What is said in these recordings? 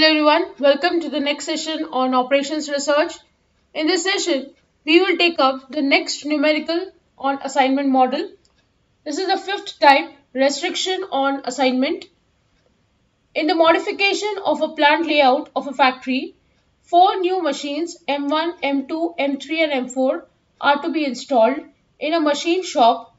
Hello everyone, welcome to the next session on operations research. In this session, we will take up the next numerical on assignment model. This is the fifth type, restriction on assignment. In the modification of a plant layout of a factory, 4 new machines M1, M2, M3 and M4 are to be installed in a machine shop.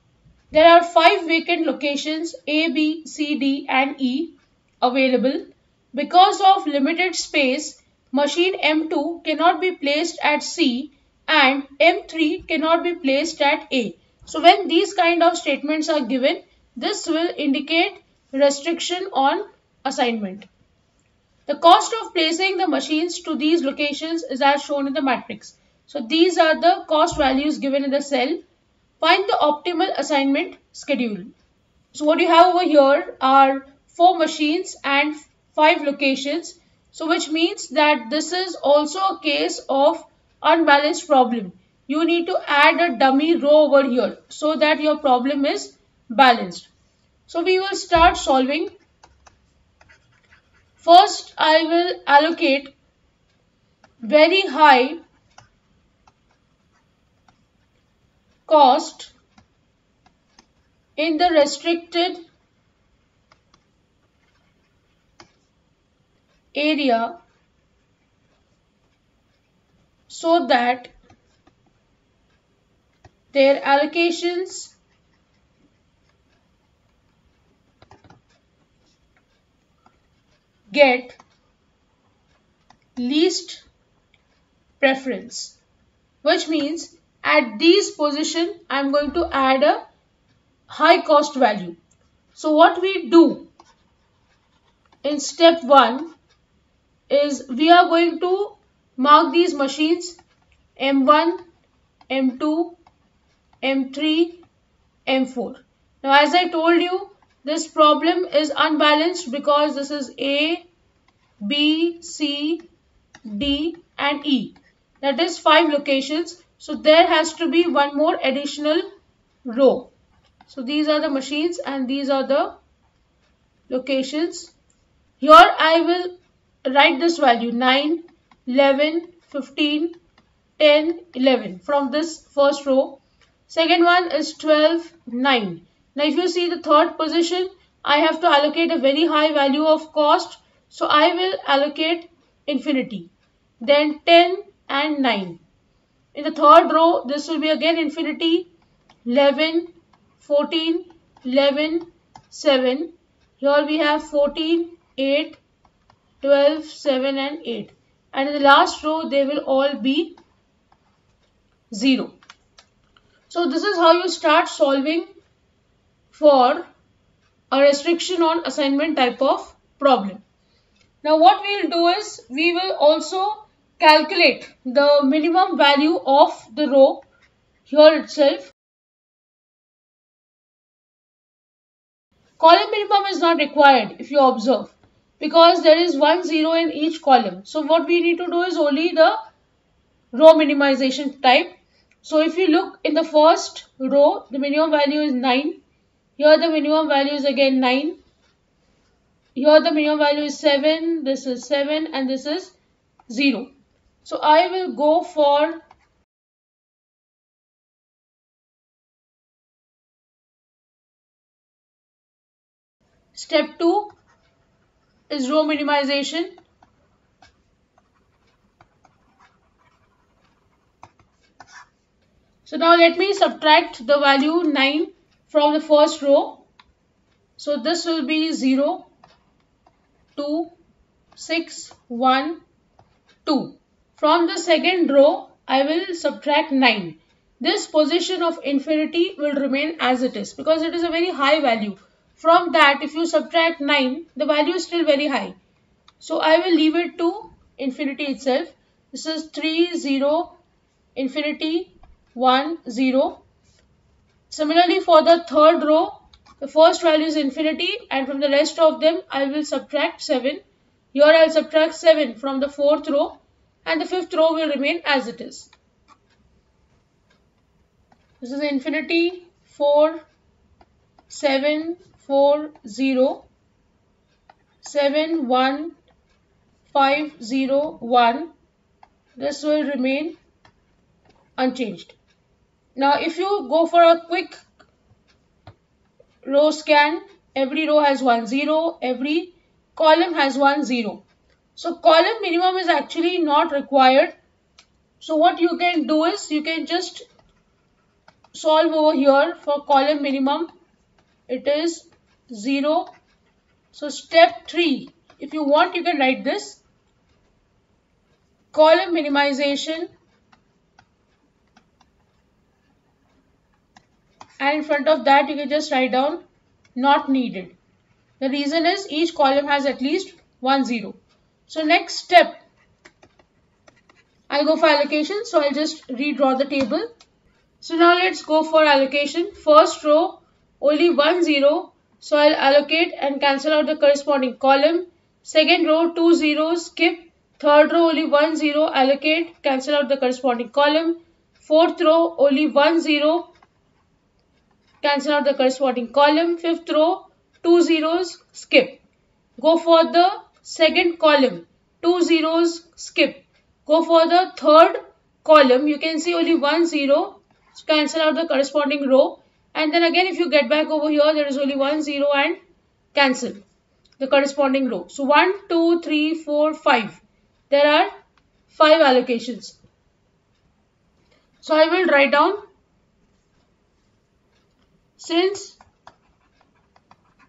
There are 5 vacant locations A, B, C, D and E available. Because of limited space, machine M2 cannot be placed at C and M3 cannot be placed at A. So when these kind of statements are given, this will indicate restriction on assignment. The cost of placing the machines to these locations is as shown in the matrix. So these are the cost values given in the cell. Find the optimal assignment schedule. So what you have over here are 4 machines and 5 locations. So which means that this is also a case of unbalanced problem. You need to add a dummy row over here so that your problem is balanced. So we will start solving. First, I will allocate very high cost in the restricted area so that their allocations get least preference, which means at these position I am going to add a high cost value. So what we do in step 1 is we are going to mark these machines M1, M2, M3, M4. Now as I told you, this problem is unbalanced because this is A, B, C, D and E. That is 5 locations. So there has to be one more additional row. So these are the machines and these are the locations. Here I will write this value 9, 11, 15, 10, 11 from this first row. Second one is 12, 9. Now if you see the third position, I have to allocate a very high value of cost. So I will allocate infinity. Then 10 and 9. In the third row, this will be again infinity. 11, 14, 11, 7. Here we have 14, 8, 12, 7 and 8. And in the last row, they will all be 0. So this is how you start solving for a restriction on assignment type of problem. Now what we will do is we will also calculate the minimum value of the row here itself. Column minimum is not required if you observe because there is 1 0 in each column. So what we need to do is only the row minimization type. So if you look in the first row, the minimum value is 9. Here the minimum value is again 9. Here the minimum value is 7. This is 7 and this is 0. So I will go for step 2 is row minimization. So now let me subtract the value 9 from the first row. So this will be 0, 2, 6, 1, 2. From the second row, I will subtract 9. This position of infinity will remain as it is because it is a very high value. From that, if you subtract 9, the value is still very high. So I will leave it to infinity itself. This is 3, 0, infinity, 1, 0. Similarly, for the third row, the first value is infinity and from the rest of them, I will subtract 7. Here I will subtract 7 from the fourth row and the fifth row will remain as it is. This is infinity, 4, 7, 4, 0, 7, 1, 501. This will remain unchanged. Now if you go for a quick row scan, every row has 1 0, every column has 1 0. So column minimum is actually not required. So what you can do is you can just solve over here for column minimum. It is 0. So step 3, if you want you can write this column minimization, and in front of that you can just write down not needed. The reason is each column has at least 1 0. So next step, I'll go for allocation. So I'll just redraw the table. So now let's go for allocation. First row only 1 0. So I'll allocate and cancel out the corresponding column. Second row 2 zeros, skip. Third row only 1 0, allocate, cancel out the corresponding column. Fourth row only 1 0, cancel out the corresponding column. Fifth row 2 zeros, skip. Go for the second column, 2 zeros, skip. Go for the third column, you can see only 1 0, cancel out the corresponding row. And then again if you get back over here, there is only 1 0 and cancel the corresponding row. So 1, 2, 3, 4, 5. There are 5 allocations. So I will write down, since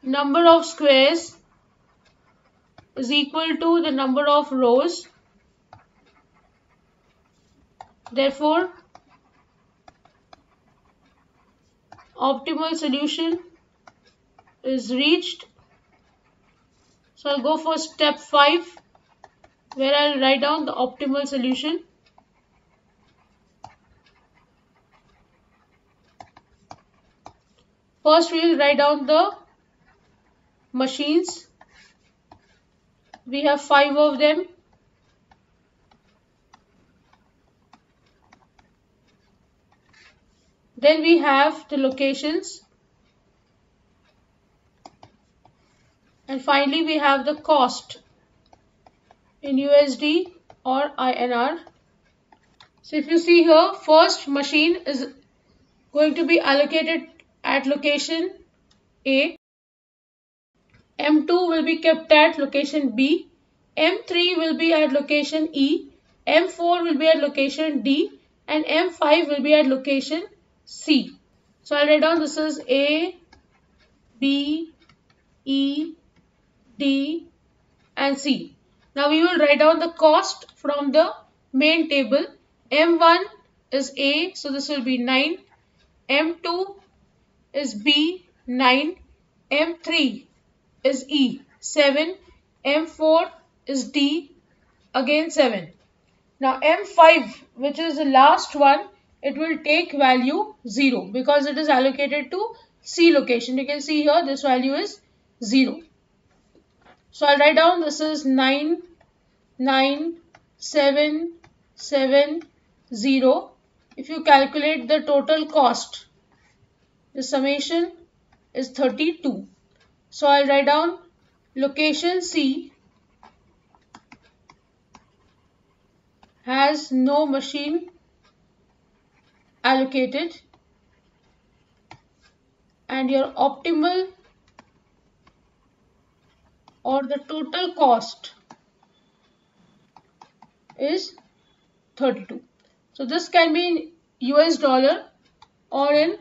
number of squares is equal to the number of rows, therefore optimal solution is reached. So I'll go for step 5, where I'll write down the optimal solution. First we will write down the machines. We have 5 of them. Then we have the locations. And finally we have the cost in USD or INR. So if you see here, first machine is going to be allocated at location A. M2 will be kept at location B. M3 will be at location E. M4 will be at location D. And M5 will be at location C. So I'll write down this is A, B, E, D and C. Now we will write down the cost from the main table. M1 is A, so this will be 9. M2 is B, 9. M3 is E, 7. M4 is D, again 7. Now M5, which is the last one, it will take value 0 because it is allocated to C location. You can see here this value is 0. So I'll write down this is 9, 9, 7, 7, 0. If you calculate the total cost, the summation is 32. So I'll write down location C has no machine allocated and your optimal or the total cost is 32. So this can be in US dollar or in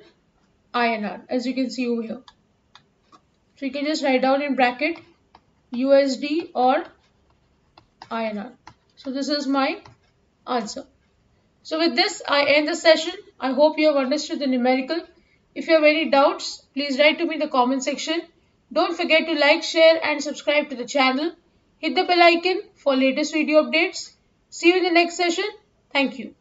INR, as you can see over here. So you can just write down in bracket USD or INR. So this is my answer. So with this I end the session. I hope you have understood the numerical. If you have any doubts, please write to me in the comment section. Don't forget to like, share and subscribe to the channel. Hit the bell icon for latest video updates. See you in the next session. Thank you.